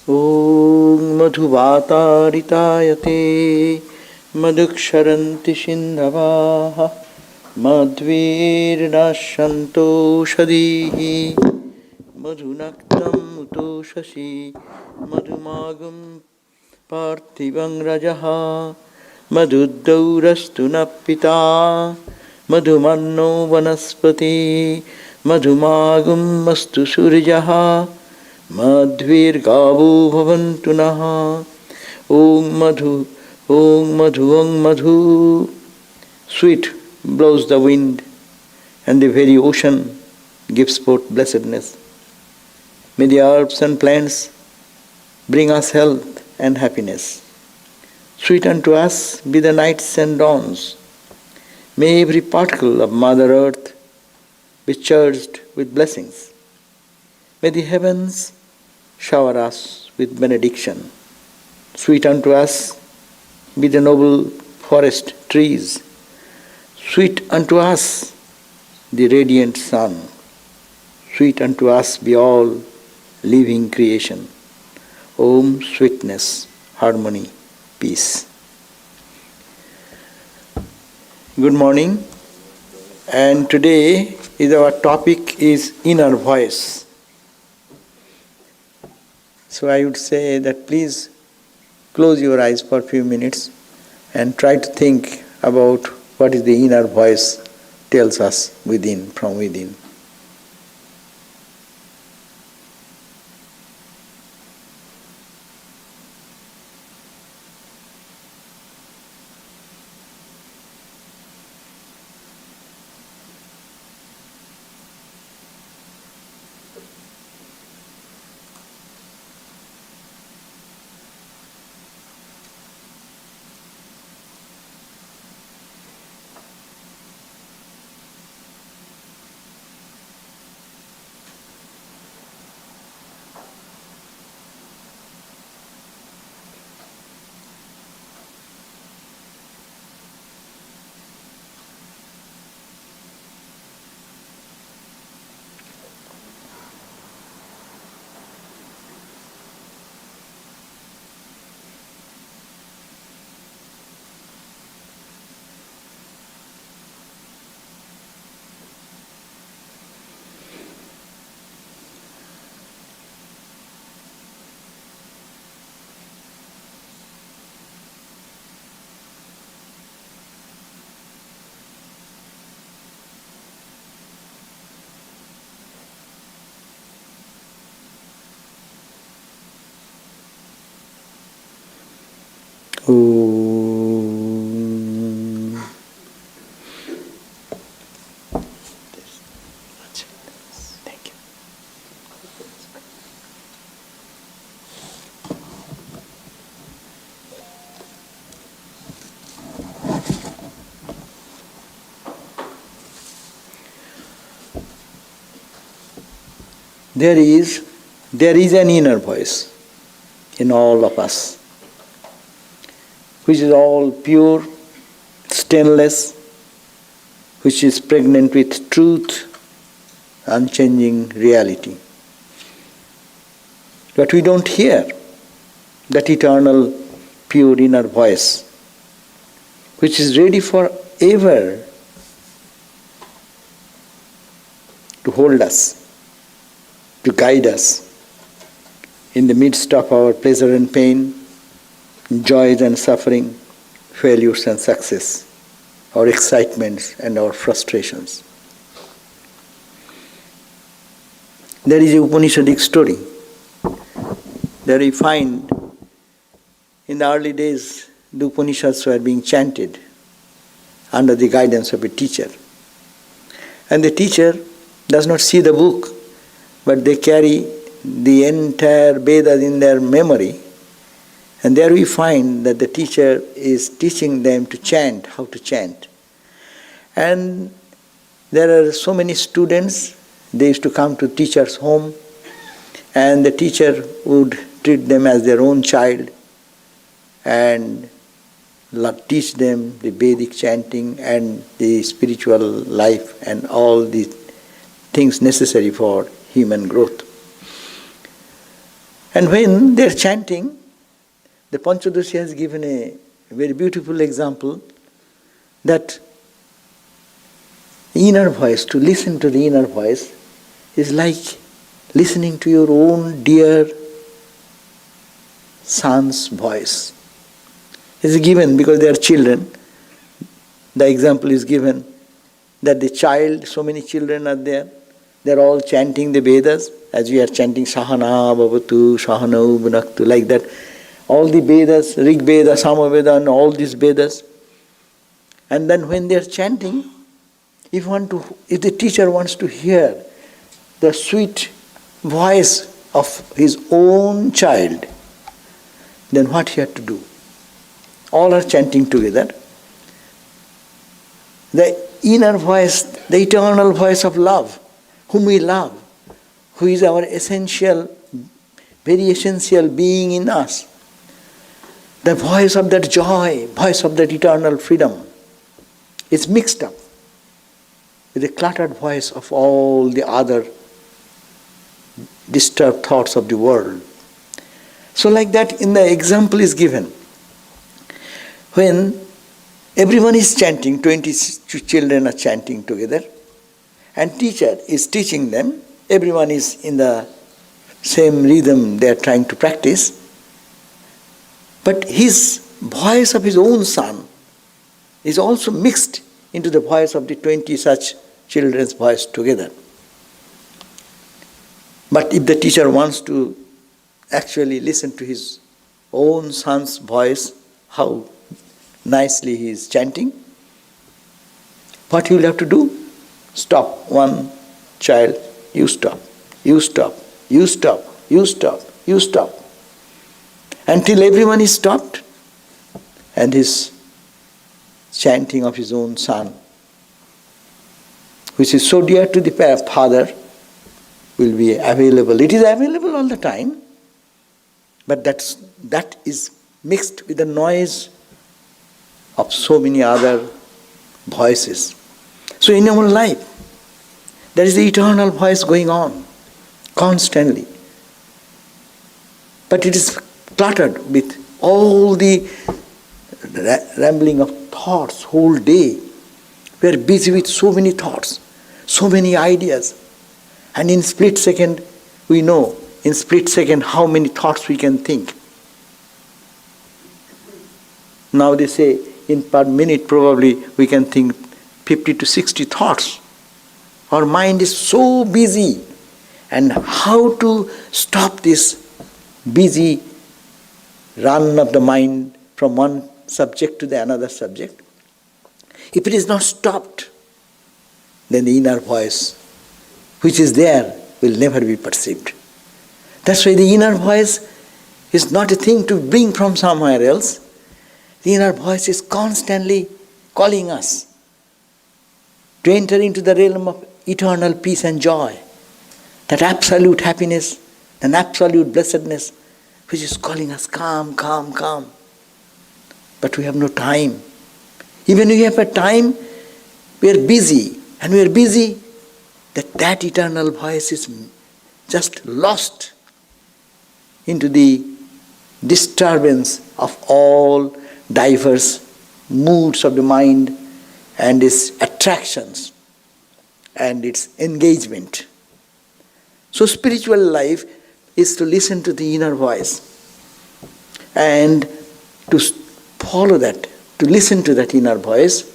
ॐ मधुवातारितायते मधुक्षरन्ति सिन्धवाः मध्वीर्नश्यन्तोषधीः मधुनक्तं मुतोषसि मधुमागं पार्थिवं रजः मधुद्दौरस्तु न पिता मधुमन्नो वनस्पति मधुमागुमस्तु सूर्यः मध्वीर्गावो भवन्तु नः ॐ मधु ॐ मधु. Sweet blows the wind and the very ocean gives forth blessedness. May the herbs and plants bring us health and happiness. Sweet unto us be the nights and dawns. May every particle of Mother Earth be charged with blessings. May the heavens shower us with benediction. Sweet unto us be the noble forest trees. Sweet unto us the radiant sun. Sweet unto us be all living creation. Om, sweetness, harmony, peace. Good morning. And today our topic is inner voice. So I would say that please close your eyes for a few minutes and try to think about what is the inner voice tells us within, from within. Thank you. There is an inner voice in all of us, which is all pure, stainless, which is pregnant with truth, unchanging reality. But we don't hear that eternal, pure inner voice, which is ready forever to hold us, to guide us in the midst of our pleasure and pain, joys and suffering, failures and success, our excitements and our frustrations. There is a Upanishadic story. There we find in the early days the Upanishads were being chanted under the guidance of a teacher. And the teacher does not see the book, but they carry the entire Vedas in their memory. And there we find that the teacher is teaching them to chant, how to chant. And there are so many students, they used to come to teacher's home, and the teacher would treat them as their own child and teach them the Vedic chanting and the spiritual life and all the things necessary for human growth. And when they're chanting, the Panchadoshi has given a very beautiful example that inner voice, to listen to the inner voice, is like listening to your own dear son's voice. It's given because they are children. The example is given that the child, so many children are there, they're all chanting the Vedas, as we are chanting Sahana Bhavatu, Sahanau Bhunaktu, like that. All the Vedas, Rig Veda, Samaveda, and all these Vedas. And then when they are chanting, if the teacher wants to hear the sweet voice of his own child, then what he had to do? All are chanting together. The inner voice, the eternal voice of love, whom we love, who is our essential, very essential being in us. The voice of that joy, voice of that eternal freedom is mixed up with the cluttered voice of all the other disturbed thoughts of the world. So like that, in the example is given, when everyone is chanting, 20 children are chanting together, and teacher is teaching them, everyone is in the same rhythm they are trying to practice, but his voice of his own son is also mixed into the voice of the 20 such children's voice together. But if the teacher wants to actually listen to his own son's voice, how nicely he is chanting, what he will have to do? Stop one child, you stop, you stop, you stop, you stop, you stop. Until everyone is stopped and his chanting of his own son, which is so dear to the father, will be available. It is available all the time, but that is mixed with the noise of so many other voices. So in our life, there is the eternal voice going on constantly. But it is cluttered with all the rambling of thoughts whole day. We are busy with so many thoughts, so many ideas. And in split second, we know, in split second, how many thoughts we can think. Now they say, in per minute probably we can think 50 to 60 thoughts. Our mind is so busy. And how to stop this busy run of the mind from one subject to the another subject? If it is not stopped, then the inner voice, which is there, will never be perceived. That's why the inner voice is not a thing to bring from somewhere else. The inner voice is constantly calling us to enter into the realm of eternal peace and joy, that absolute happiness and absolute blessedness, which is calling us, come, come, come. But we have no time. Even if we have a time, we are busy. And we are busy, that eternal voice is just lost into the disturbance of all diverse moods of the mind and its attractions and its engagement. So spiritual life is to listen to the inner voice and to follow that, to listen to that inner voice.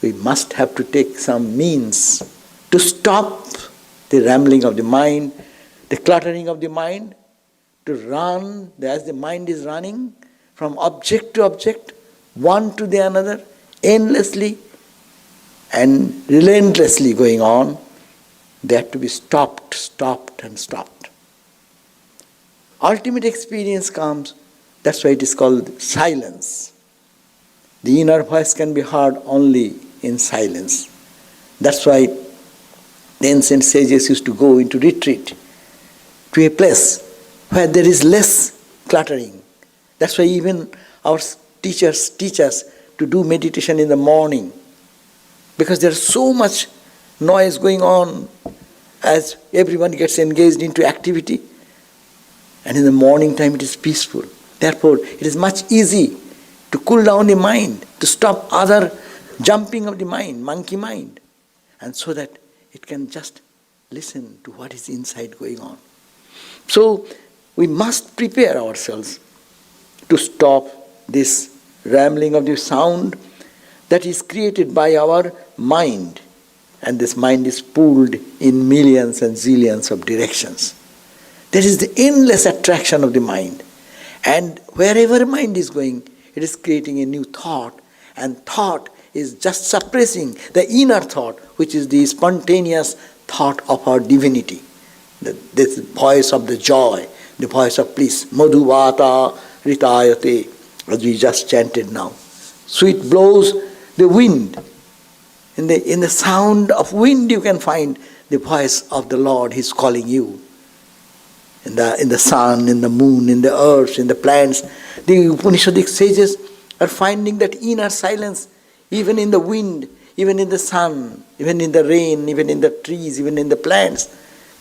We must have to take some means to stop the rambling of the mind, the cluttering of the mind, to run as the mind is running from object to object, one to the another, endlessly and relentlessly going on. They have to be stopped, stopped and stopped. Ultimate experience comes, that's why it is called silence. The inner voice can be heard only in silence. That's why the ancient sages used to go into retreat, to a place where there is less cluttering. That's why even our teachers teach us to do meditation in the morning, because there is so much noise going on as everyone gets engaged into activity. And in the morning time it is peaceful. Therefore, it is much easy to cool down the mind, to stop other jumping of the mind, monkey mind, and so that it can just listen to what is inside going on. So, we must prepare ourselves to stop this rambling of the sound that is created by our mind. And this mind is pulled in millions and zillions of directions. There is the endless attraction of the mind. And wherever mind is going, it is creating a new thought. And thought is just suppressing the inner thought, which is the spontaneous thought of our divinity. This voice of the joy, the voice of bliss. Madhuvata ritayate, as we just chanted now. Sweet blows the wind. In the sound of wind you can find the voice of the Lord. He is calling you. In the sun, in the moon, in the earth, in the plants. The Upanishadic sages are finding that inner silence even in the wind, even in the sun, even in the rain, even in the trees, even in the plants.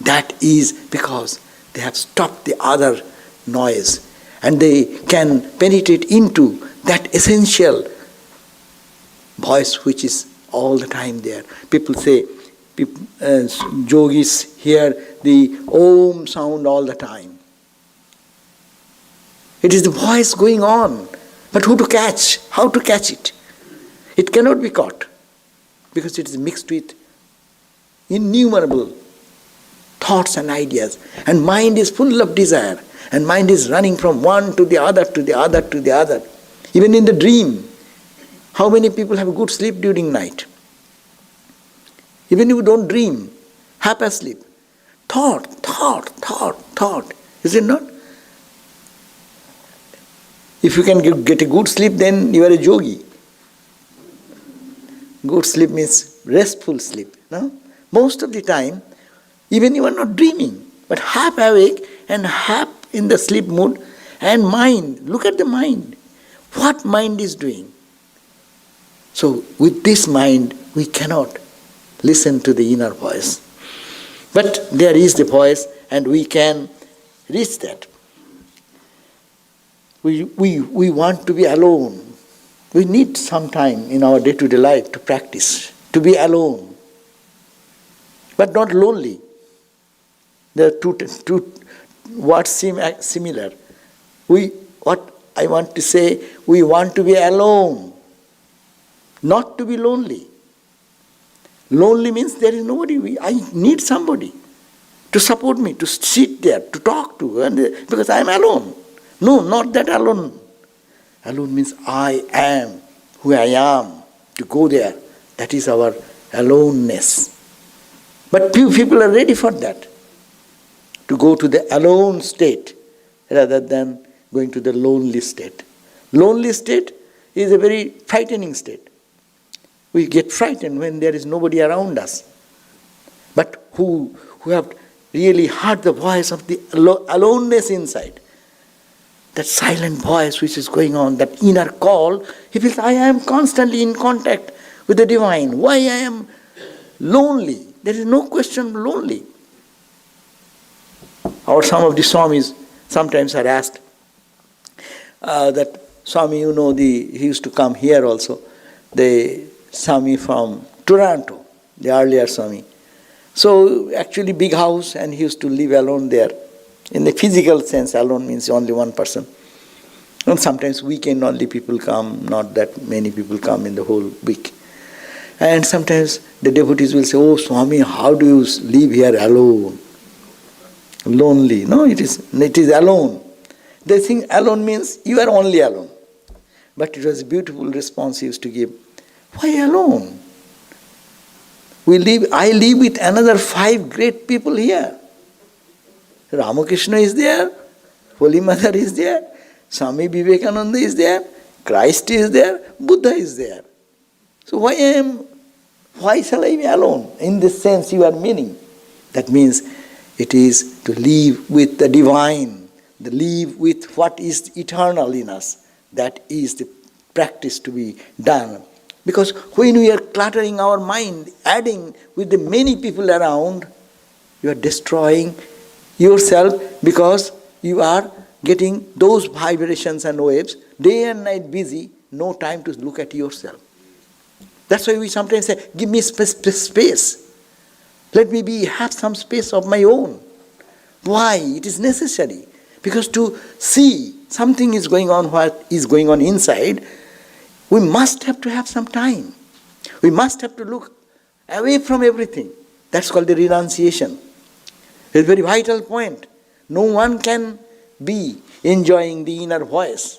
That is because they have stopped the other noise and they can penetrate into that essential voice which is all the time there. People say, yogis hear the Om sound all the time. It is the voice going on, but who to catch? How to catch it? It cannot be caught because it is mixed with innumerable thoughts and ideas, and mind is full of desire, and mind is running from one to the other, to the other, to the other. Even in the dream, how many people have good sleep during night? Even if you don't dream, half asleep. Thought, is it not? If you can get a good sleep, then you are a yogi. Good sleep means restful sleep. No? Most of the time, even you are not dreaming, but half awake and half in the sleep mood, and mind, look at the mind. What mind is doing? So with this mind, we cannot listen to the inner voice. But there is the voice, and we can reach that. We want to be alone. We need some time in our day-to-day life to practice, to be alone, but not lonely. There are two words seem similar. What I want to say, we want to be alone, not to be lonely. Lonely means there is nobody. I need somebody to support me, to sit there, to talk to, because I am alone. No, not that alone. Alone means I am who I am, to go there. That is our aloneness. But few people are ready for that, to go to the alone state rather than going to the lonely state. Lonely state is a very frightening state. We get frightened when there is nobody around us. But who have really heard the voice of the aloneness inside, that silent voice which is going on, that inner call, he feels, I am constantly in contact with the divine. Why I am lonely? There is no question lonely. Or some of the Swamis sometimes are asked that Swami, he used to come here also, the Swami from Toronto, the earlier Swami. So actually big house, and he used to live alone there. In the physical sense, alone means only one person. And sometimes weekend only people come, not that many people come in the whole week. And sometimes the devotees will say, oh Swami, how do you live here alone? Lonely. No, it is alone. They think alone means you are only alone. But it was a beautiful response he used to give. Why alone? I live with another 5 great people here. Ramakrishna is there, Holy Mother is there, Swami Vivekananda is there, Christ is there, Buddha is there. So why shall I be alone? In this sense you are meaning. That means it is to live with the divine, to live with what is eternal in us. That is the practice to be done. Because when we are cluttering our mind, adding with the many people around, you are destroying yourself, because you are getting those vibrations and waves, day and night busy, no time to look at yourself. That's why we sometimes say, give me space. Let me have some space of my own. Why? It is necessary. Because to see something is going on, what is going on inside, we must have to have some time. We must have to look away from everything. That's called the renunciation. It's a very vital point. No one can be enjoying the inner voice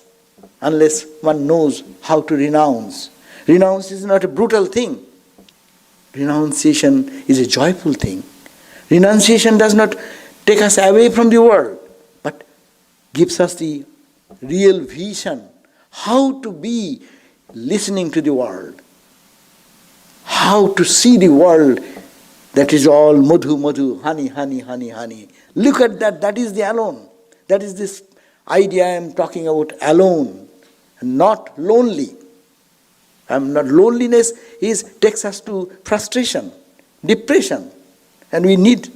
unless one knows how to renounce. Renounce is not a brutal thing. Renunciation is a joyful thing. Renunciation does not take us away from the world, but gives us the real vision, how to be listening to the world, how to see the world that is all madhu, madhu, honey, honey, honey, honey. Look at that, that is the alone. That is this idea I am talking about, alone, not lonely. Loneliness takes us to frustration, depression, and we need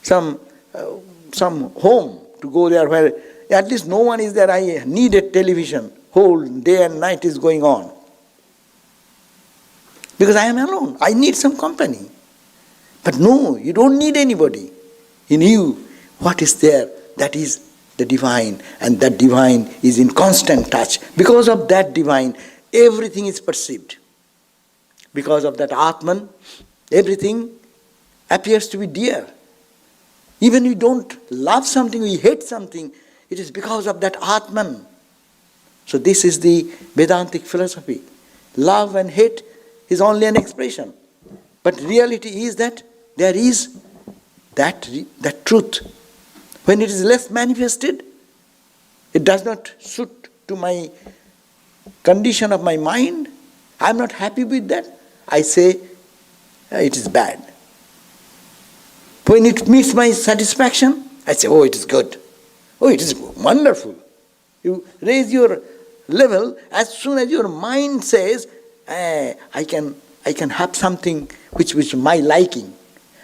some home to go there where at least no one is there. I need a television. Whole day and night is going on. Because I am alone. I need some company. But no, you don't need anybody. In you, what is there? That is the divine. And that divine is in constant touch. Because of that divine, everything is perceived. Because of that Atman, everything appears to be dear. Even we don't love something, we hate something, it is because of that Atman. So this is the Vedantic philosophy. Love and hate is only an expression. But reality is that there is that truth. When it is less manifested, it does not suit to my condition of my mind. I am not happy with that. I say it is bad. When it meets my satisfaction, I say, oh, it is good. Oh, it is wonderful. You raise your level as soon as your mind says, I can have something which is my liking.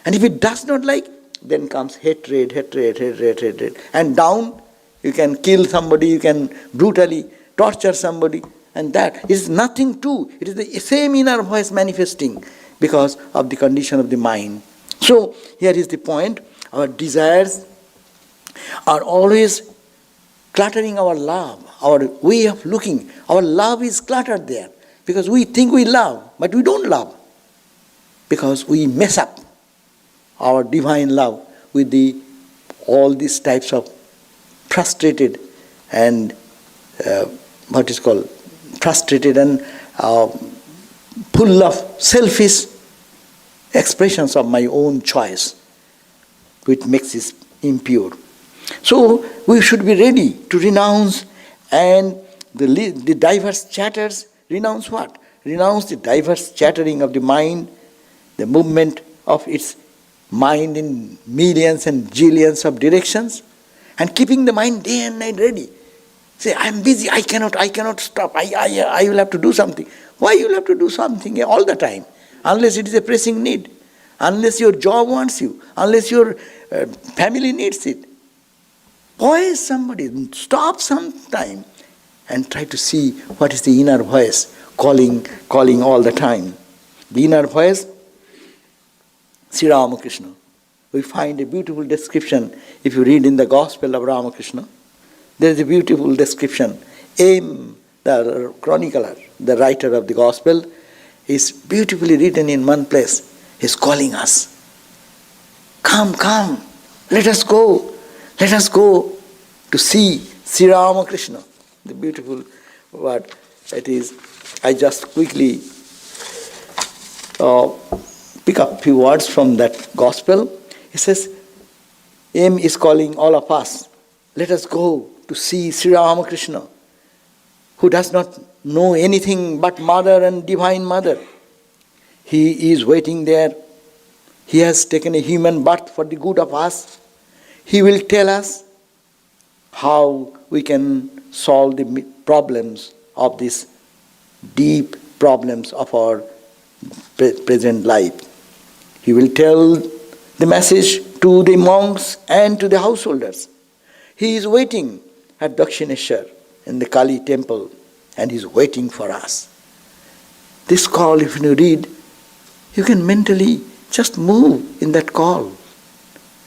And if it does not like, then comes hatred. And down, you can kill somebody, you can brutally torture somebody. And that is nothing to. It is the same inner voice manifesting because of the condition of the mind. So, here is the point. Our desires are always cluttering our love, our way of looking. Our love is cluttered there because we think we love, but we don't love. Because we mess up our divine love with all these types of frustrated and frustrated and full of selfish expressions of my own choice, which makes it impure. So we should be ready to renounce, and the diverse chatters. Renounce what? Renounce the diverse chattering of the mind, the movement of its mind in millions and jillions of directions, and keeping the mind day and night ready. Say, I am busy, I cannot stop, I will have to do something. Why you will have to do something all the time? Unless it is a pressing need, unless your job wants you, unless your family needs it. Why somebody? Stop some time and try to see what is the inner voice calling all the time. The inner voice, Sri Ramakrishna. We find a beautiful description if you read in the Gospel of Ramakrishna. There is a beautiful description. M, the chronicler, the writer of the Gospel, is beautifully written in one place. He is calling us. Come, let us go to see Sri Ramakrishna. The beautiful word it is. I just quickly pick up few words from that Gospel. He says, M is calling all of us. Let us go to see Sri Ramakrishna, who does not know anything but Mother and Divine Mother. He is waiting there. He has taken a human birth for the good of us. He will tell us how we can solve the problems of these deep problems of our present life. He will tell the message to the monks and to the householders. He is waiting at Dakshineshwar in the Kali temple, and he is waiting for us. This call, if you read, you can mentally just move in that call.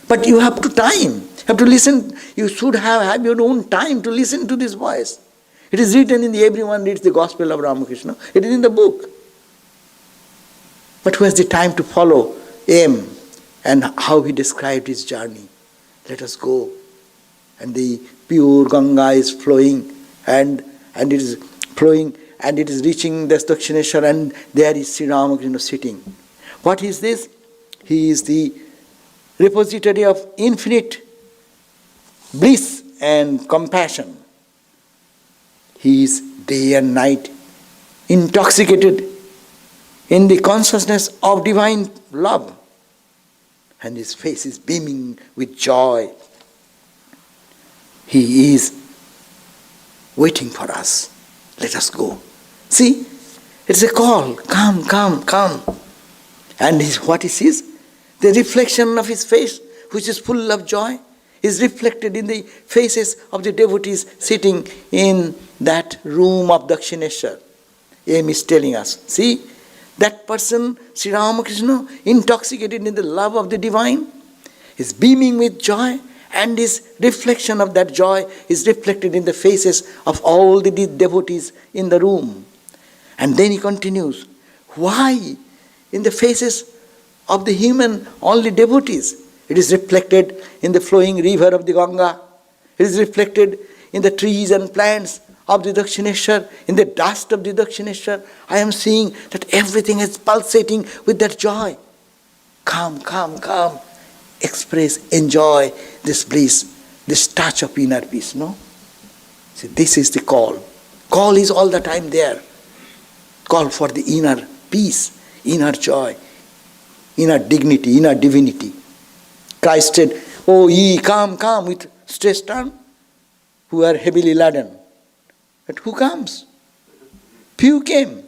But you have to time, you have to listen. You should have your own time to listen to this voice. It is written in the everyone reads the Gospel of Ramakrishna. It is in the book. But who has the time to follow him and how he described his journey? Let us go. And the pure Ganga is flowing, and it is flowing, and it is reaching the Dakshineshwar, and there is Sri Ramakrishna sitting. What is this? He is the repository of infinite bliss and compassion. He is day and night intoxicated in the consciousness of divine love, and his face is beaming with joy. He is waiting for us. Let us go. See, it's a call. Come, come, come. And what he sees, the reflection of his face, which is full of joy, is reflected in the faces of the devotees sitting in that room of Dakshineshwar. M is telling us, see, that person, Sri Ramakrishna, intoxicated in the love of the divine, is beaming with joy, and his reflection of that joy is reflected in the faces of all the devotees in the room. And then he continues, why in the faces of the human only devotees? It is reflected in the flowing river of the Ganga. It is reflected in the trees and plants of the Dakshineshwar, in the dust of the Dakshineshwar. I am seeing that everything is pulsating with that joy. Come, come, come. Express, enjoy this bliss, this touch of inner peace, no? See, this is the call. Call is all the time there. Call for the inner peace, inner joy, inner dignity, inner divinity. Christ said, oh ye, come, come, with stretched arm, who are heavily laden. But who comes? Few came.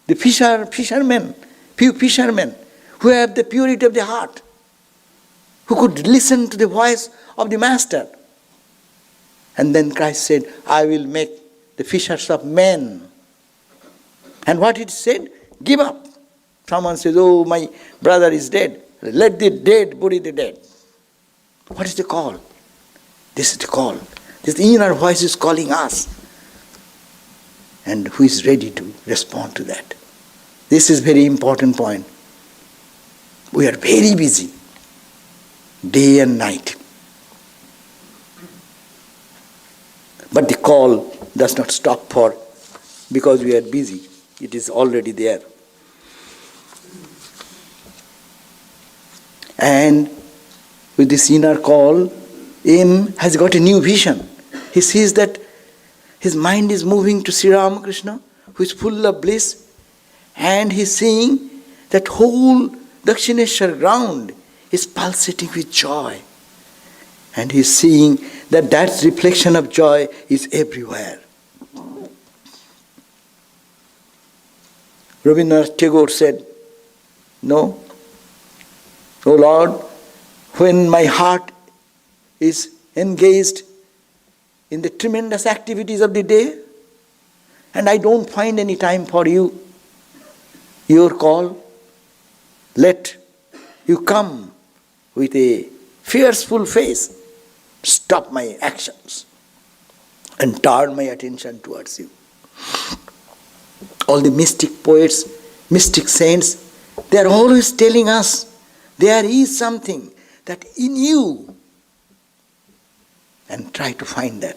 The fishermen, few fishermen, who have the purity of the heart, who could listen to the voice of the Master. And then Christ said, I will make the fishers of men. And what it said? Give up. Someone says, oh, my brother is dead. Let the dead bury the dead. What is the call? This is the call. This inner voice is calling us. And who is ready to respond to that? This is very important point. We are very busy, day and night. But the call does not stop because we are busy. It is already there. And with this inner call, M has got a new vision. He sees that his mind is moving to Sri Ramakrishna, who is full of bliss, and he is seeing that whole Dakshineshwar ground is pulsating with joy. And he is seeing that reflection of joy is everywhere. Rabindranath Tagore said, no, O Lord, when my heart is engaged in the tremendous activities of the day, and I don't find any time for you, your call, let you come with a fearful face, stop my actions, and turn my attention towards you. All the mystic poets, mystic saints, they are always telling us there is something that in you, and try to find that.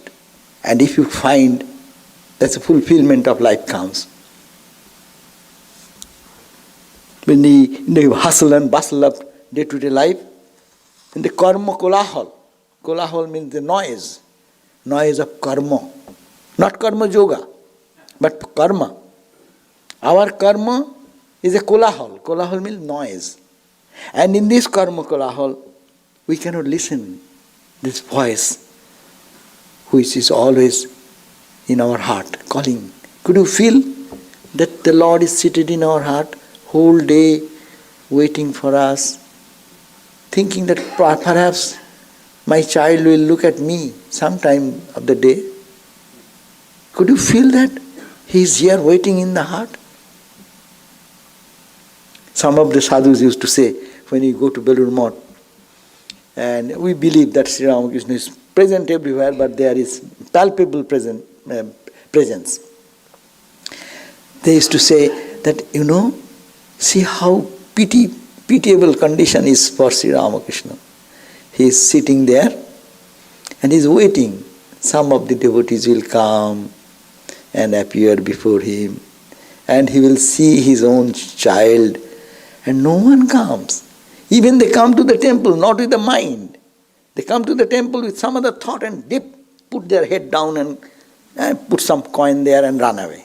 And if you find, that's a fulfillment of life comes. When in the hustle and bustle of day-to-day life, in the karma kolahal means the noise of karma, not karma yoga, but karma. Our karma is a kolahal means noise. And in this karma kolahal, we cannot listen this voice which is always in our heart calling. Could you feel that the Lord is seated in our heart whole day waiting for us, thinking that perhaps my child will look at me sometime of the day. Could you feel that? He is here waiting in the heart. Some of the sadhus used to say, when you go to Belur Math, and we believe that Sri Ramakrishna is present everywhere, but there is palpable presence. They used to say that, see how pitiable condition is for Sri Ramakrishna. He is sitting there and he is waiting. Some of the devotees will come and appear before him, and he will see his own child, and no one comes. Even they come to the temple, not with the mind. They come to the temple with some other thought and put their head down and put some coin there and run away.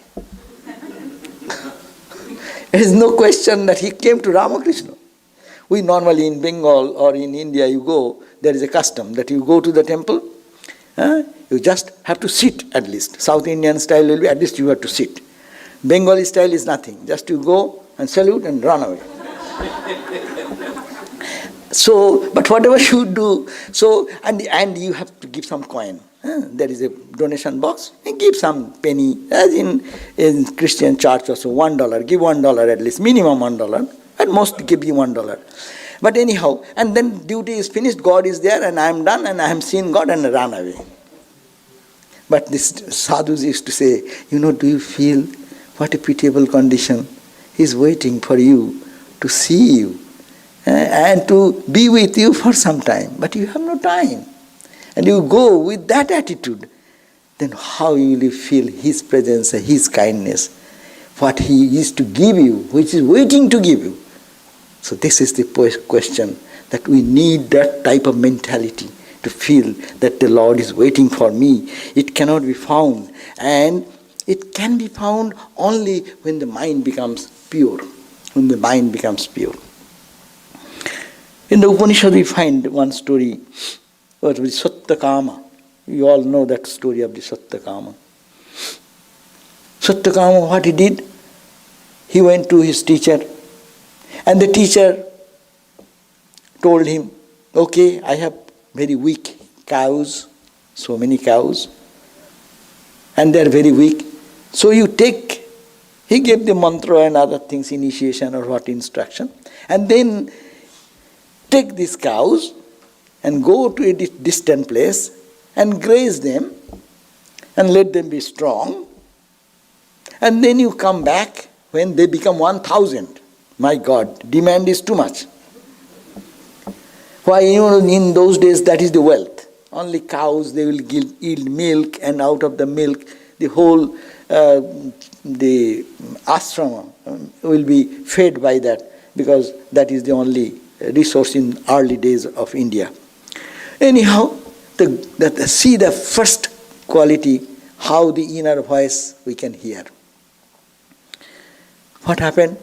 There is no question that he came to Ramakrishna. We normally in Bengal or in India, there is a custom that you go to the temple, you just have to sit at least. South Indian style will be at least you have to sit. Bengali style is nothing. Just you go and salute and run away. So, but whatever you do, and you have to give some coin. There is a donation box, and give some penny, as in Christian church also, $1, give $1 at least, minimum $1, at most give you $1. But anyhow, and then duty is finished, God is there, and I am done, and I am seen God, and I run away. But this sadhus used to say, do you feel what a pitiable condition? He is waiting for you to see you and to be with you for some time, but you have no time. And you go with that attitude, then how will you feel his presence, his kindness, what he is to give you, which is waiting to give you. So this is the question, that we need that type of mentality to feel that the Lord is waiting for me. It cannot be found, and it can be found only when the mind becomes pure. When the mind becomes pure. In the Upanishad we find one story with Satyakama. You all know that story of the Satyakama. Satyakama, what he did? He went to his teacher, and the teacher told him, okay, I have very weak cows, so many cows, and they are very weak. So you take, he gave the mantra and other things, initiation or what instruction, and then take these cows and go to a distant place and graze them and let them be strong, and then you come back when they become 1,000. My God, demand is too much. Why, in those days that is the wealth. Only cows, they will yield milk, and out of the milk the whole the ashrama will be fed by that, because that is the only resource in early days of India. Anyhow, see the first quality, how the inner voice we can hear. What happened?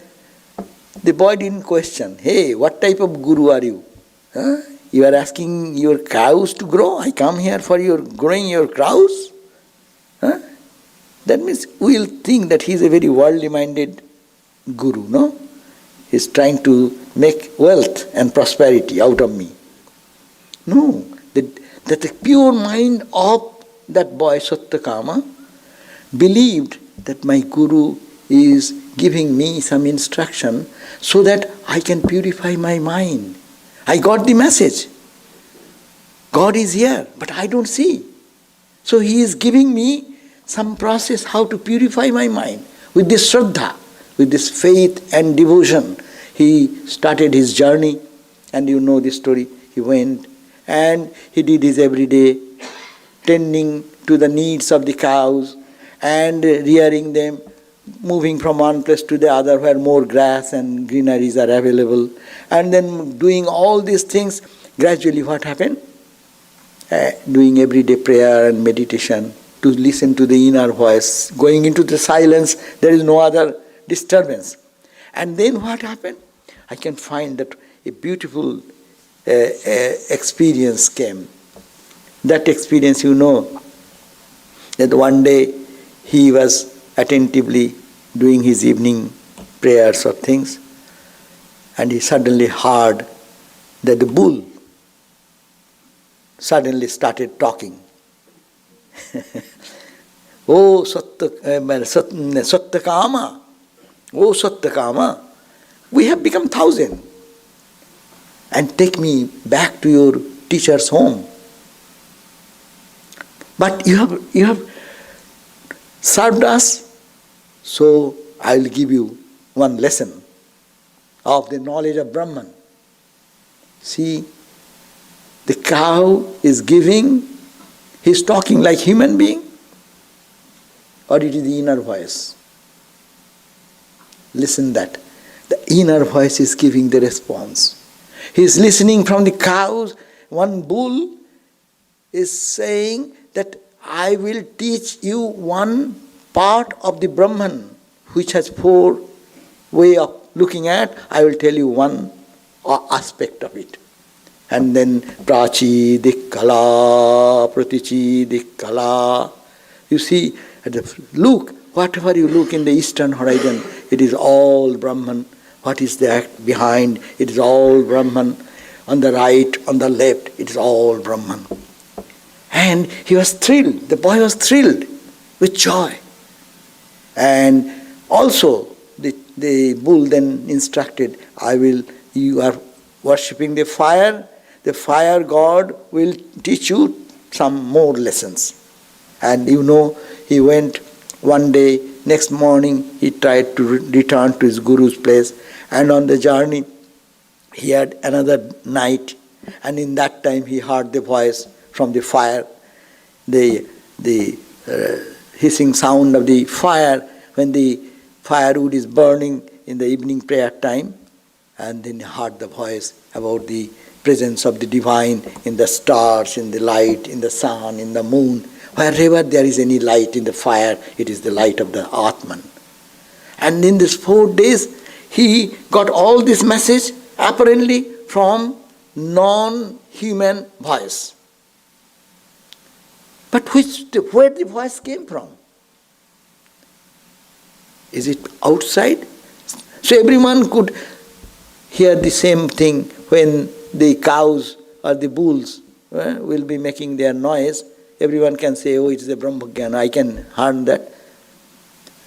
The boy didn't question, hey, what type of guru are you? You are asking your cows to grow? I come here for growing your cows? That means we will think that he is a very worldly minded guru, no? He is trying to make wealth and prosperity out of me. No, that the pure mind of that boy Satyakama believed that my guru is giving me some instruction so that I can purify my mind. I got the message. God is here, but I don't see. So he is giving me some process how to purify my mind. With this Shraddha, with this faith and devotion, he started his journey, and you know the story. He went and he did his everyday tending to the needs of the cows and rearing them, moving from one place to the other where more grass and greeneries are available, and then doing all these things. Gradually what happened? Doing everyday prayer and meditation to listen to the inner voice, going into the silence, there is no other disturbance. And then what happened? I can find that a beautiful experience came. That experience, that one day he was attentively doing his evening prayers or things, and he suddenly heard that the bull suddenly started talking. Oh Sattakama, oh Sattakama, we have become 1,000. And take me back to your teacher's home. But you have served us, so I will give you one lesson of the knowledge of Brahman. See, the cow is giving, he's talking like human being, or it is the inner voice? Listen that. The inner voice is giving the response. He is listening from the cows. One bull is saying that I will teach you one part of the Brahman which has 4 ways of looking at. I will tell you one aspect of it. And then prachi dikkala, pratichi dikkala. You see, look, whatever you look in the eastern horizon, it is all Brahman. What is that behind? It is all Brahman. On the right, on the left, it is all Brahman. And he was thrilled. The boy was thrilled with joy. And also, the bull then instructed, you are worshipping the fire god will teach you some more lessons. And he went one day, next morning, he tried to return to his guru's place. And on the journey, he had another night. And in that time, he heard the voice from the fire, the hissing sound of the fire when the firewood is burning in the evening prayer time. And then he heard the voice about the presence of the divine in the stars, in the light, in the sun, in the moon. Wherever there is any light in the fire, it is the light of the Atman. And in these 4 days, he got all this message apparently from non-human voice. But where the voice came from? Is it outside? So everyone could hear the same thing when the cows or the bulls will be making their noise. Everyone can say, oh, it's the Brahmagyan, I can harm that.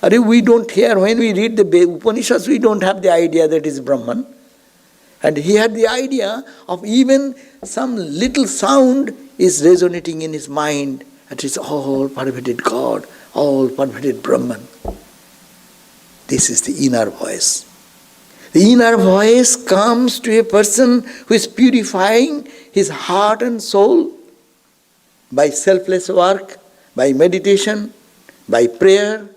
We don't hear, when we read the Upanishads, we don't have the idea that it's Brahman. And he had the idea of even some little sound is resonating in his mind. It is all pervaded God, all pervaded Brahman. This is the inner voice. The inner voice comes to a person who is purifying his heart and soul by selfless work, by meditation, by prayer.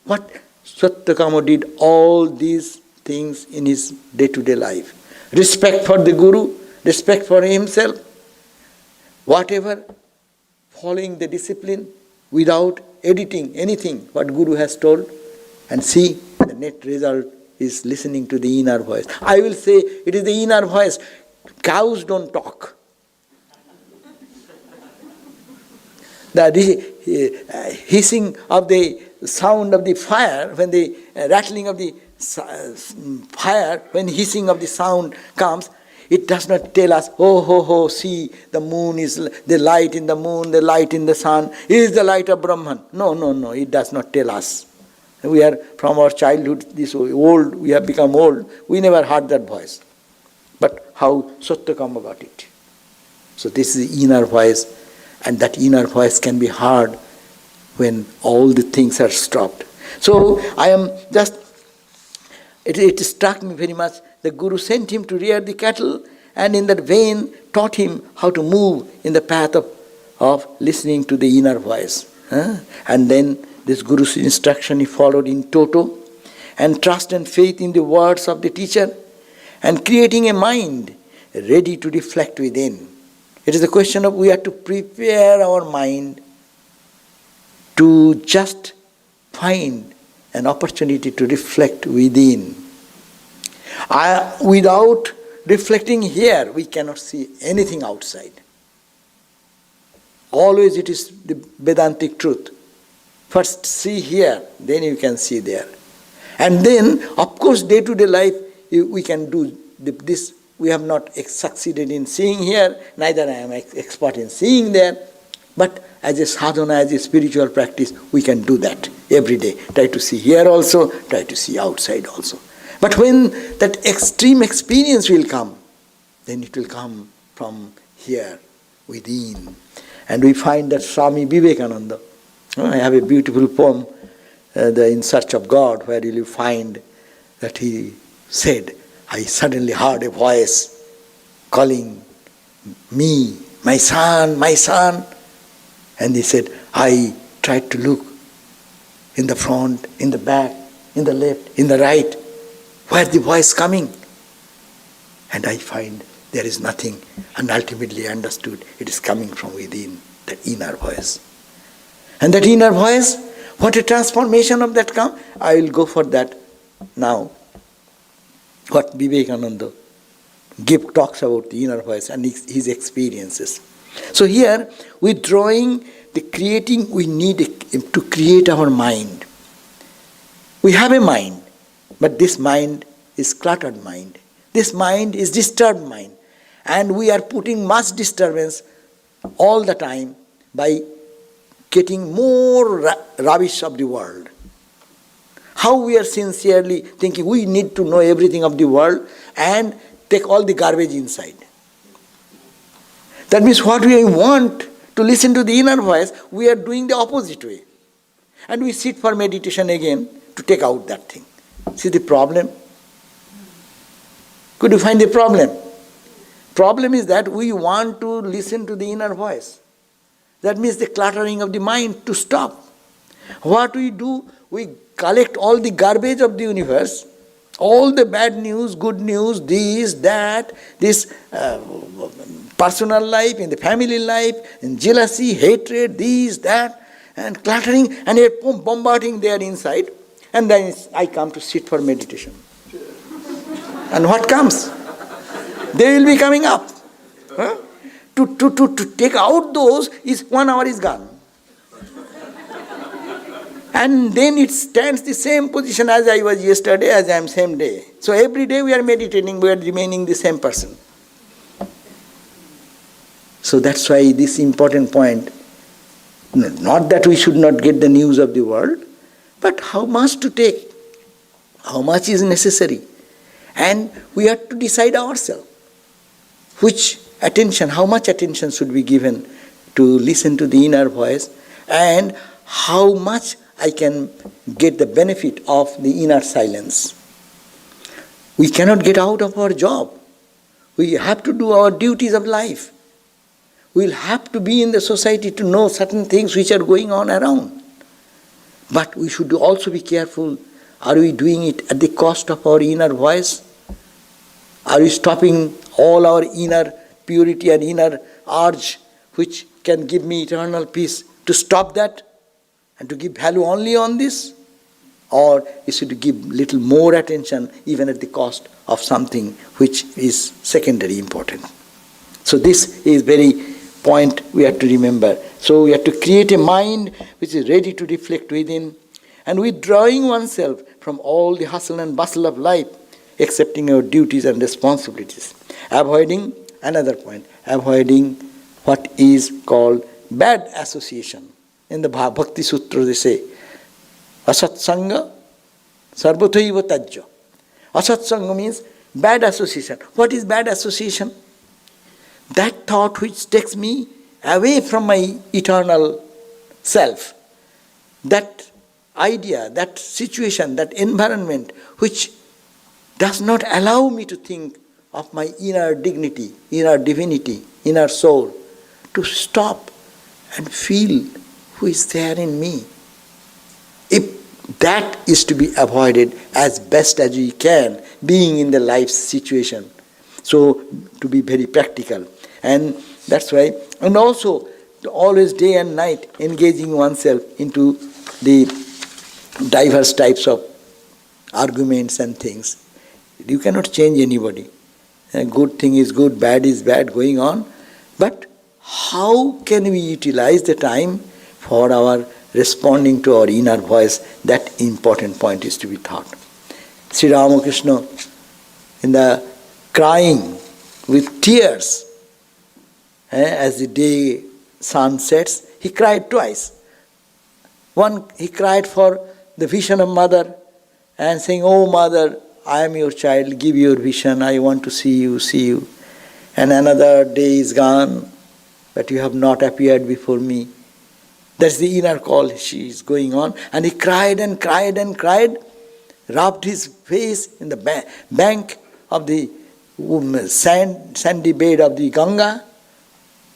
What Sattakama did all these things in his day-to-day life. Respect for the Guru, respect for himself, whatever, following the discipline without editing anything what Guru has told, and see the net result is listening to the inner voice. I will say it is the inner voice. Cows don't talk. The hissing of the sound of the fire, when the rattling of the fire, when hissing of the sound comes, it does not tell us, oh, ho, ho, see, the moon is, the light in the moon, the light in the sun, is the light of Brahman. No, it does not tell us. We are, from our childhood, this old, we have become old, we never heard that voice. But how Sattakama got it. So this is the inner voice, and that inner voice can be heard when all the things are stopped. So I am just, it struck me very much. The Guru sent him to rear the cattle, and in that vein taught him how to move in the path of listening to the inner voice. And then this Guru's instruction he followed in toto, and trust and faith in the words of the teacher, and creating a mind ready to reflect within. It is a question of we have to prepare our mind to just find an opportunity to reflect within. Without reflecting here, we cannot see anything outside. Always it is the Vedantic truth. First see here, then you can see there. And then, of course, day-to-day life, we can do this we have not succeeded in seeing here, neither I am expert in seeing there, but as a sadhana, as a spiritual practice, we can do that every day. Try to see here also, try to see outside also. But when that extreme experience will come, then it will come from here, within. And we find that Swami Vivekananda, I have a beautiful poem, the In Search of God, where you will find that he said, I suddenly heard a voice calling me, my son, my son. And he said, I tried to look in the front, in the back, in the left, in the right, where the voice coming. And I find there is nothing, and ultimately understood it is coming from within, that inner voice. And that inner voice, what a transformation of that come. I will go for that now. What Vivekananda talks about the inner voice and his experiences. So here, withdrawing the creating, we need to create our mind. We have a mind, but this mind is cluttered mind. This mind is disturbed mind. And we are putting much disturbance all the time by getting more rubbish of the world. How we are sincerely thinking we need to know everything of the world and take all the garbage inside. That means what we want to listen to the inner voice, we are doing the opposite way. And we sit for meditation again to take out that thing. See the problem? Could you find the problem? Problem is that we want to listen to the inner voice. That means the cluttering of the mind to stop. What we do, we collect all the garbage of the universe, all the bad news, good news, this, that, this personal life, in the family life, in jealousy, hatred, this, that, and cluttering, and you're bombarding there inside. And then I come to sit for meditation. And what comes? They will be coming up. Huh? To take out those, 1 hour is gone. And then it stands the same position as I was yesterday, as I am same day. So every day we are meditating, we are remaining the same person. So that's why this important point, not that we should not get the news of the world, but how much to take, how much is necessary. And we have to decide ourselves which attention, how much attention should be given to listen to the inner voice, and how much I can get the benefit of the inner silence. We cannot get out of our job. We have to do our duties of life. We will have to be in the society to know certain things which are going on around. But we should also be careful. Are we doing it at the cost of our inner voice? Are we stopping all our inner purity and inner urge which can give me eternal peace, to stop that and to give value only on this? Or is it to give little more attention even at the cost of something which is secondary important? So this is very point we have to remember. So we have to create a mind which is ready to reflect within, and withdrawing oneself from all the hustle and bustle of life, accepting our duties and responsibilities. Avoiding, another point, avoiding what is called bad association. In the Bhakti Sutra they say, Asatsanga sarvathaiva tajya. Asatsanga means bad association. What is bad association? That thought which takes me away from my eternal self. That idea, that situation, that environment which does not allow me to think of my inner dignity, inner divinity, inner soul, to stop and feel who is there in me. If that is to be avoided as best as we can, being in the life situation. So, to be very practical. And that's why, and also, always day and night, engaging oneself into the diverse types of arguments and things. You cannot change anybody. A good thing is good, bad is bad, going on. But how can we utilize the time for our responding to our inner voice? That important point is to be thought. Sri Ramakrishna, in the crying with tears. As the day sun sets, he cried twice. One, he cried for the vision of mother and saying, "Oh mother, I am your child, give your vision, I want to see you, see you." And another day is gone, but you have not appeared before me. That's the inner call she is going on. And he cried and cried and cried, rubbed his face in the bank of the sandy bed of the Ganga,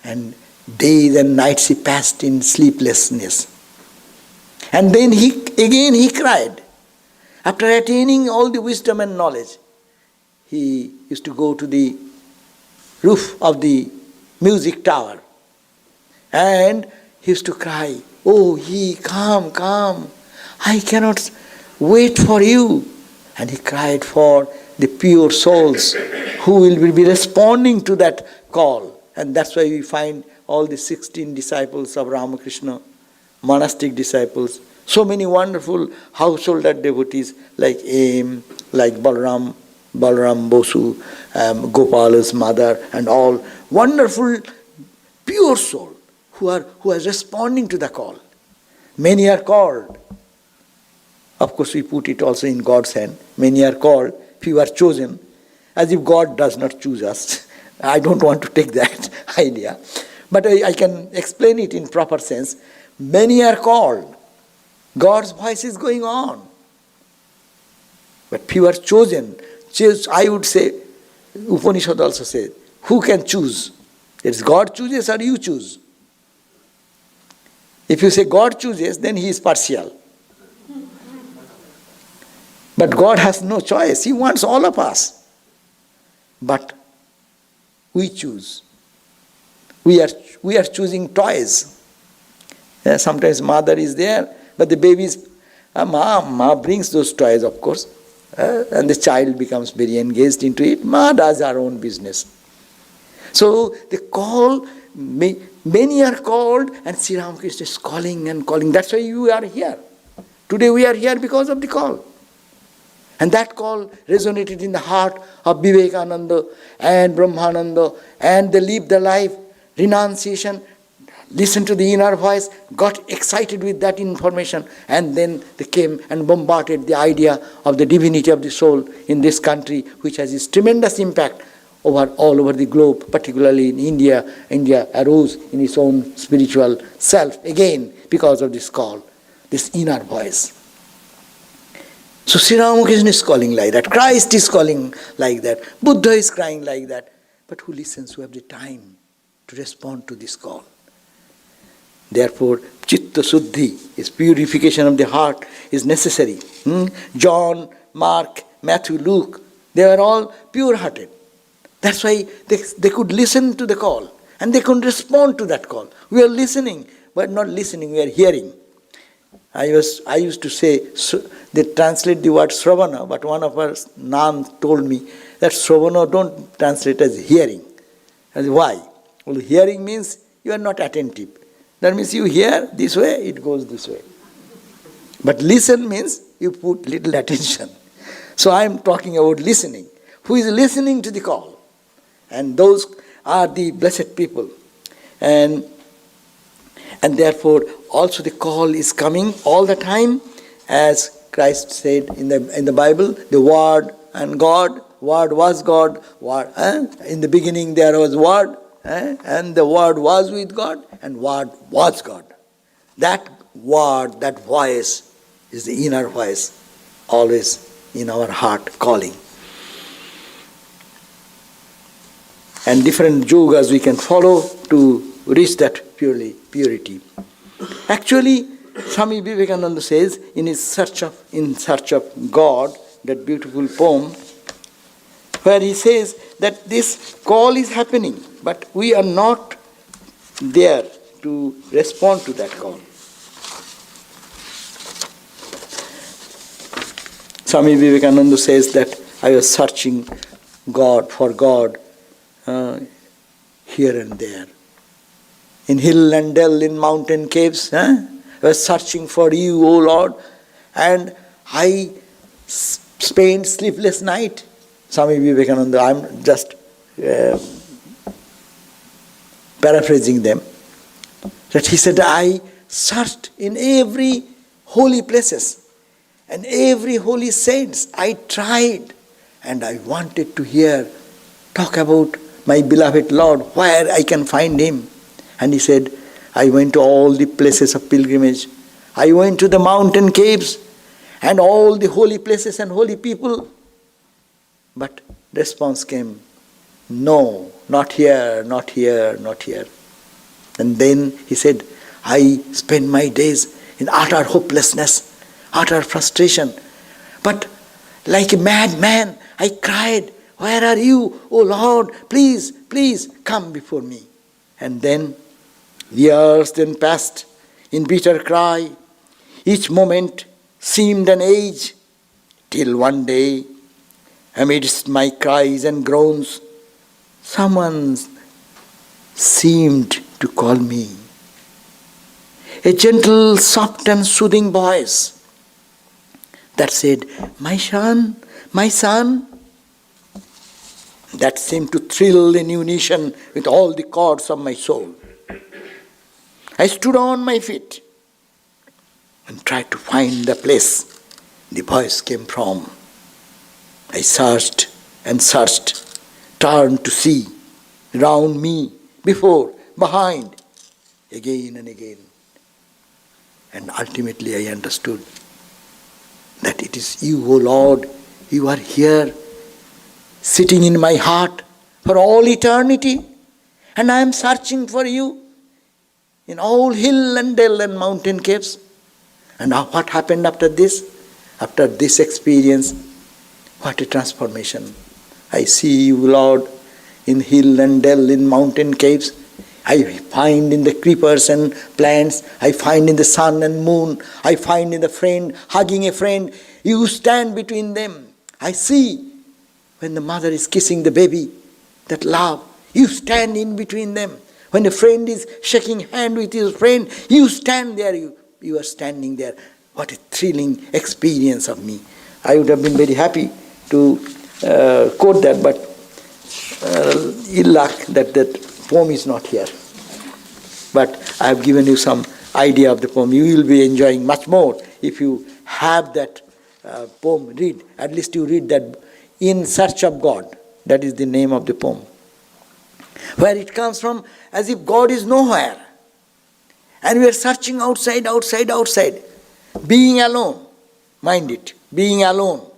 and days and nights he passed in sleeplessness. And then he cried. After attaining all the wisdom and knowledge, he used to go to the roof of the music tower, and he used to cry, "Oh, come, I cannot wait for you." And he cried for the pure souls who will be responding to that call. And that's why we find all the 16 disciples of Ramakrishna, monastic disciples, so many wonderful householder devotees like Aim, like Balram Bosu, Gopal's mother, and all wonderful pure soul who are responding to the call. Many are called. Of course, we put it also in God's hand. Many are called, few are chosen, as if God does not choose us. I don't want to take that idea, but I can explain it in proper sense. Many are called. God's voice is going on. But few are chosen. I would say, Upanishad also says, who can choose? It's God chooses or you choose. If you say God chooses, then he is partial. But God has no choice. He wants all of us. But we choose. We are choosing toys. Sometimes mother is there, but the baby's ma brings those toys, of course, and the child becomes very engaged into it. Ma does her own business. So the call, many are called, and Sri Ramakrishna is calling and calling. That's why you are here. Today we are here because of the call. And that call resonated in the heart of Vivekananda and Brahmananda, and they lived the life, renunciation, listened to the inner voice, got excited with that information, and then they came and bombarded the idea of the divinity of the soul in this country, which has this tremendous impact all over the globe, particularly in India. India arose in its own spiritual self again because of this call, this inner voice. So Sri Ramakrishna is calling like that, Christ is calling like that, Buddha is crying like that. But who listens, who have the time to respond to this call? Therefore, Chitta Suddhi is purification of the heart is necessary. John, Mark, Matthew, Luke, they were all pure-hearted. That's why they could listen to the call and they could respond to that call. We are listening, but not listening, we are hearing. I used to say, they translate the word Sravana, but one of our nuns told me that Sravana don't translate as hearing. As why? Well, hearing means you are not attentive. That means you hear this way, it goes this way. But listen means you put little attention. So I am talking about listening. Who is listening to the call? And those are the blessed people. And therefore also the call is coming all the time, as Christ said in the Bible, the Word and God, Word was God, in the beginning there was Word, and the Word was with God, and Word was God. That Word, that voice is the inner voice, always in our heart calling. And different yogas we can follow to reach that purity. Actually, Swami Vivekananda says in his Search of God, that beautiful poem, where he says that this call is happening, but we are not there to respond to that call. Swami Vivekananda says that I was searching for God here and there. In hill and dell, in mountain caves, I was searching for you, O Lord, and I spent sleepless night. Swami Vivekananda, I'm just paraphrasing them, that he said, I searched in every holy places and every holy saints. I tried and I wanted to talk about my beloved Lord, where I can find him. And he said, I went to all the places of pilgrimage. I went to the mountain caves and all the holy places and holy people. But response came, no, not here, not here, not here. And then he said, I spent my days in utter hopelessness, utter frustration. But like a madman, I cried, where are you, O Lord? Please, please come before me. And then years then passed in bitter cry. Each moment seemed an age, till one day, amidst my cries and groans, someone seemed to call me. A gentle, soft and soothing voice that said, my son, my son. That seemed to thrill in unison with all the chords of my soul. I stood on my feet and tried to find the place the voice came from. I searched and searched, turned to see, round me, before, behind, again and again. And ultimately I understood that it is you, O Lord, you are here, sitting in my heart for all eternity, and I am searching for you in all hill and dale and mountain caves. And now what happened after this? After this experience, what a transformation. I see you, Lord, in hill and dale, in mountain caves. I find in the creepers and plants, I find in the sun and moon, I find in the friend hugging a friend. You stand between them. I see when the mother is kissing the baby, that love, you stand in between them. When a friend is shaking hand with his friend, you stand there, you are standing there. What a thrilling experience of me. I would have been very happy to quote that, but ill luck that poem is not here. But I have given you some idea of the poem. You will be enjoying much more if you have that poem. Read, at least you read that, In Search of God. That is the name of the poem. Where it comes from, as if God is nowhere. And we are searching outside, outside, outside. Being alone. Mind it. Being alone.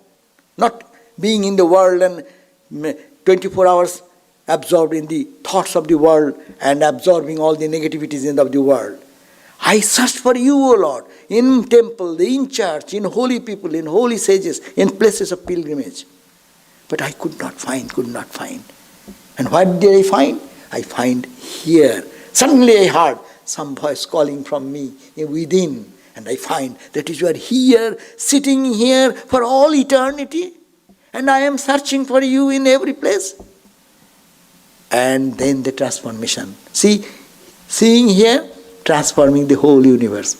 Not being in the world and 24 hours absorbed in the thoughts of the world and absorbing all the negativities of the world. I searched for you, O Lord, in temple, in church, in holy people, in holy sages, in places of pilgrimage. But I could not find. And what did I find? I find here. Suddenly I heard some voice calling from me within. And I find that you are here, sitting here for all eternity. And I am searching for you in every place. And then the transformation. See, seeing here, transforming the whole universe.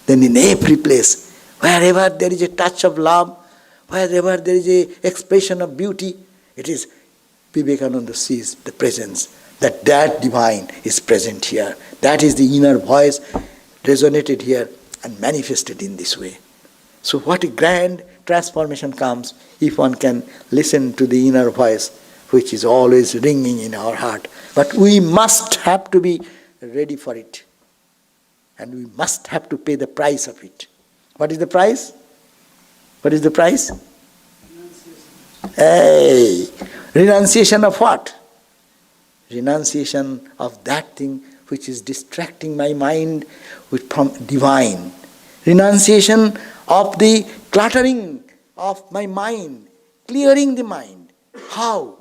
Then in every place, wherever there is a touch of love, wherever there is an expression of beauty, it is Vivekananda sees the presence, that divine is present here. That is the inner voice resonated here and manifested in this way. So what a grand transformation comes if one can listen to the inner voice, which is always ringing in our heart. But we must have to be ready for it. And we must have to pay the price of it. What is the price? What is the price? Hey, renunciation of what? Renunciation of that thing which is distracting my mind from divine. Renunciation of the cluttering of my mind, clearing the mind. How?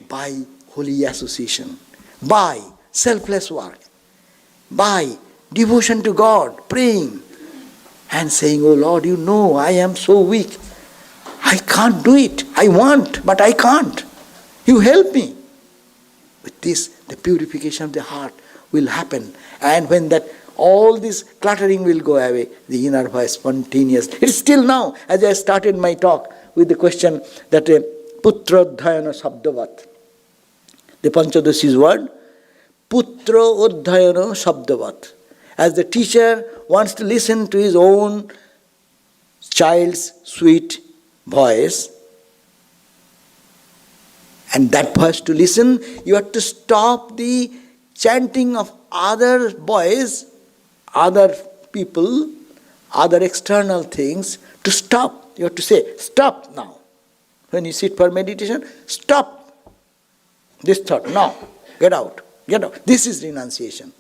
By holy association, by selfless work, by devotion to God, praying and saying, oh Lord, you know I am so weak. I can't do it. I want, but I can't. You help me. With this, the purification of the heart will happen. And when that all this cluttering will go away, the inner voice spontaneous. It's still now, as I started my talk with the question that Putradhyana Sabdavat. The Panchadashi's word, Putra Uddhayana Shabdavat. As the teacher wants to listen to his own child's sweet voice, and that voice to listen, you have to stop the chanting of other boys, other people, other external things, to stop. You have to say, stop now. When you sit for meditation, stop this thought, now, get out, get out. This is renunciation.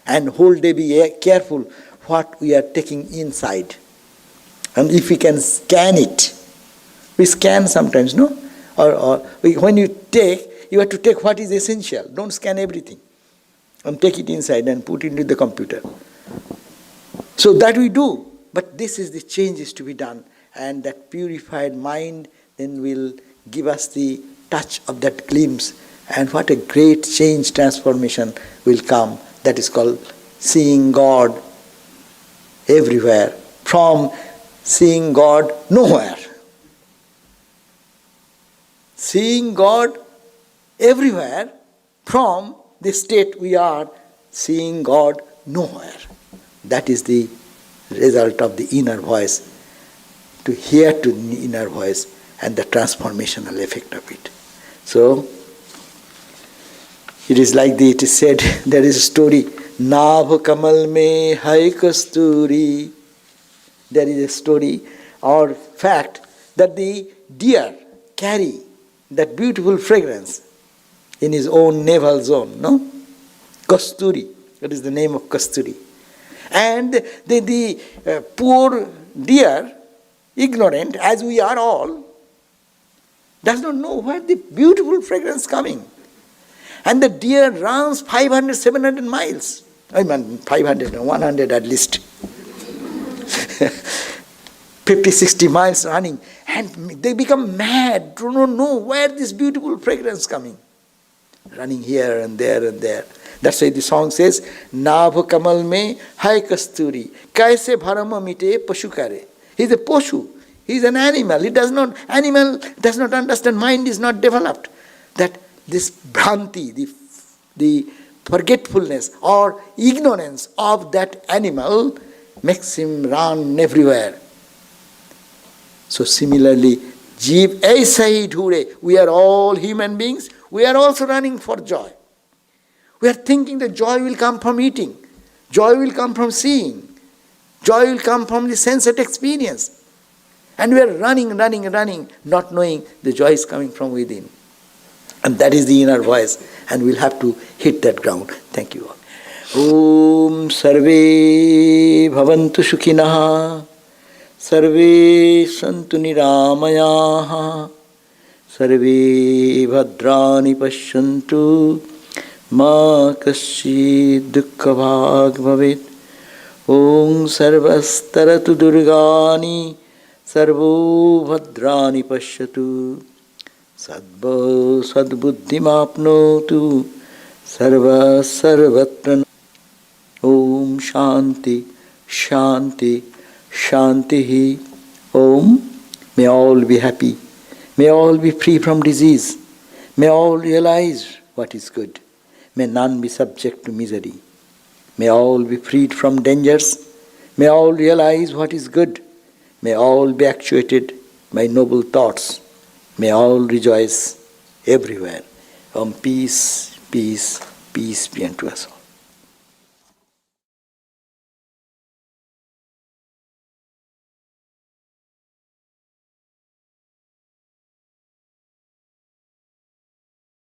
And whole day be careful what we are taking inside. And if we can scan it, we scan sometimes, no? Or when you take, you have to take what is essential. Don't scan everything. And take it inside and put it into the computer. So that we do. But this is the changes to be done. And that purified mind then will give us the touch of that glimpse. And what a great change, transformation will come. That is called seeing God everywhere. From seeing God nowhere. Seeing God everywhere from the state we are, seeing God nowhere. That is the result of the inner voice. To hear to the inner voice and the transformational effect of it. So, it is like it is said, there is a story, Nabh Kamal mein hai kasturi. There is a story or fact that the deer carry that beautiful fragrance in his own navel zone, no? Kasturi, that is the name of Kasturi. And the poor deer, ignorant as we are all, does not know where the beautiful fragrance coming. And the deer runs 500, 700 miles. I mean 500, 100 at least. 50, 60 miles running. And they become mad, do not know where this beautiful fragrance coming. Running here and there and there. That's why the song says, Nabh Kamal mein hai kasturi, kaise bharama mite pashu kare. He's a pashu. He's an animal. Animal does not understand. Mind is not developed. That this bhranti, the forgetfulness or ignorance of that animal makes him run everywhere. So similarly, Jeev aisa hi dhure. We are all human beings. We are also running for joy. We are thinking that joy will come from eating. Joy will come from seeing. Joy will come from the sensate experience. And we are running, not knowing the joy is coming from within. And that is the inner voice. And we'll have to hit that ground. Thank you all. Om Sarve Bhavantu Sukhinah. Sarve Santu Niramayaha. Sarve Bhadrani Pashyantu. Ma Kaschid Dukkha Bhag Bhavet. Om Sarvastaratu Durgani. Sarvo Bhadrani Pashyatu. Sadva Sadbuddhimapnotu. Sarva Sarvatra. Om Shanti Shanti Shantihi. Om. May all be happy. May all be free from disease. May all realize what is good. May none be subject to misery. May all be freed from dangers. May all realize what is good. May all be actuated by noble thoughts. May all rejoice everywhere. Peace, peace, peace be unto us all.